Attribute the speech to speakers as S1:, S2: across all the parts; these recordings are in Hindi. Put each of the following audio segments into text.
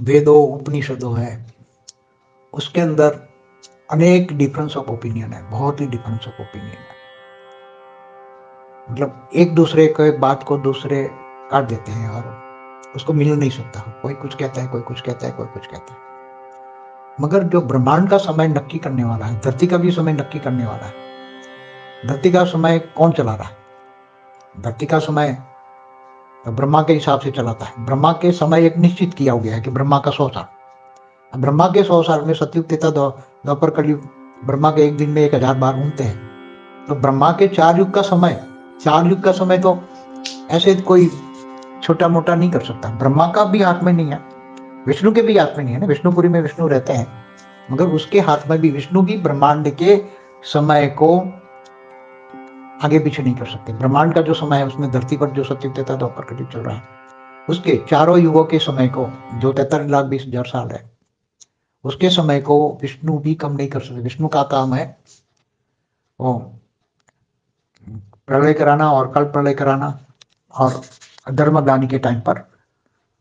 S1: वेदों उपनिषदों है, उसके अंदर अनेक डिफरेंस ऑफ ओपिनियन है, बहुत ही डिफरेंस ऑफ ओपिनियन है। मतलब एक दूसरे के बात को दूसरे काट देते हैं और उसको मिल नहीं सकता। कोई कुछ कहता है, कोई कुछ कहता है, कोई कुछ कहता है। मगर जो ब्रह्मांड का समय नक्की करने वाला है, धरती का भी समय नक्की करने वाला है। धरती का समय कौन चला रहा है? धरती का समय तो ब्रह्मा के हिसाब से चलाता है। ब्रह्मा के समय एक निश्चित किया गया है कि ब्रह्मा का 100 साल। ब्रह्मा के 100 साल में सतयुग त्रेता द्वापर कलयुग, ब्रह्मा के एक दिन में 1000 बार घूमते हैं। तो ब्रह्मा के 4 युग का समय, 4 युग का समय तो ऐसे कोई छोटा मोटा नहीं कर सकता। ब्रह्मा का भी हाथ में नहीं है, विष्णु के भी हाथ में नहीं है ना। विष्णुपुरी में विष्णु रहते हैं, मगर उसके हाथ में भी, विष्णु भी ब्रह्मांड के समय को आगे पीछे नहीं कर सकते। ब्रह्मांड का जो समय है उसमें धरती पर जो सतयुग त्रेता द्वापर कलयुग चल रहा है, उसके चारों युगों के समय को, जो 43,20,000 साल है, उसके समय को विष्णु भी कम नहीं कर सकते। विष्णु का काम है वो प्रलय कराना और कल प्रलय कराना और धर्मदानी के टाइम पर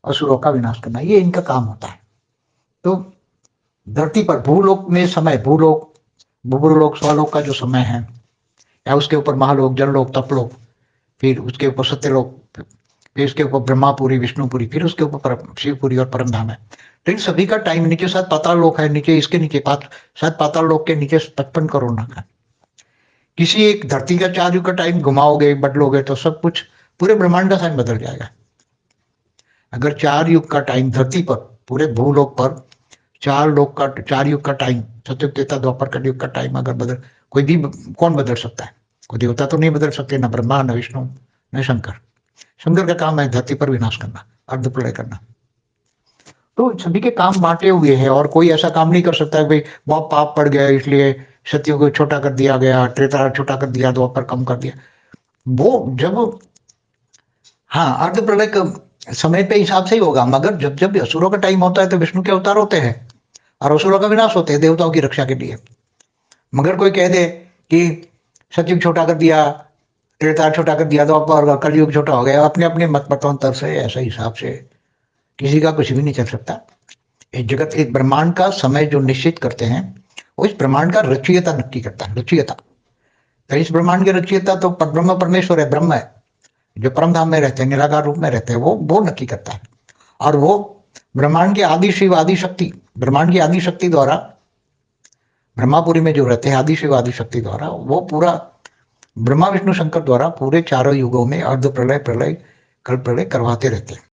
S1: असुरों का विनाश करना, ये इनका काम होता है। तो धरती पर भूलोक में समय, भूलोक, भूलोक, स्वलोक का जो समय है, या उसके ऊपर महालोक, जललोक, तपलोक, फिर उसके ऊपर सत्यलोक, फिर उसके ऊपर ब्रह्मापुरी, विष्णुपुरी, फिर उसके ऊपर शिवपुरी और परमधाम है। तो इन सभी का टाइम, नीचे शायद पाताल लोक है, नीचे इसके नीचे शायद पाताल लोक के नीचे 55 करोड़ नाक है। किसी एक धरती का 4 युग का टाइम घुमाओगे, बदलोगे तो सब कुछ, पूरे ब्रह्मांड का साइन बदल जाएगा। अगर 4 युग का टाइम धरती पर, पूरे भूलोक पर 4 युग का टाइम, सतयुग त्रेता द्वापर कलयुग का टाइम अगर बदल, कोई भी, कौन बदल सकता है? कोई देवता तो नहीं बदल सकते, न ब्रह्मा, न विष्णु, न शंकर। शंकर का काम है धरती पर विनाश करना, अर्ध प्रलय करना। तो सभी के काम बांटे हुए हैं और कोई ऐसा काम नहीं कर सकता है भाई बहुत पाप पड़ गया इसलिए सत्युग को छोटा कर दिया गया, त्रेता छोटा कर दिया, द्वापर कम कर दिया। वो जब, हाँ, अर्ध प्रलय का समय पे हिसाब से ही होगा। मगर जब जब असुरों का टाइम होता है तो विष्णु के अवतार होते हैं और असुरों का विनाश होते हैं देवताओं की रक्षा के लिए। मगर कोई कह दे कि सतयुग छोटा कर दिया, त्रेता छोटा कर दिया, द्वापर कलयुग छोटा हो गया, अपने अपने मत मतांतर से, ऐसे हिसाब से किसी का कुछ भी नहीं चल सकता। इस जगत, एक ब्रह्मांड का समय जो निश्चित करते हैं, वो इस ब्रह्मांड का रचयिता नक्की करता है, रचयिता। तो इस ब्रह्मांड के रचयिता तो ब्रह्म परमेश्वर है, ब्रह्म है, जो परम धाम में रहते हैं, निराकार रूप में रहते हैं, वो नक्की करता है। और वो ब्रह्मांड के आदि शिव, आदि शक्ति, ब्रह्मांड की आदि शक्ति द्वारा, ब्रह्मापुरी में जो रहते हैं आदि शिव, आदि शक्ति द्वारा, वो पूरा ब्रह्मा विष्णु शंकर द्वारा पूरे चारों युगों में अर्ध प्रलय, प्रलय, कल प्रलय करवाते रहते हैं।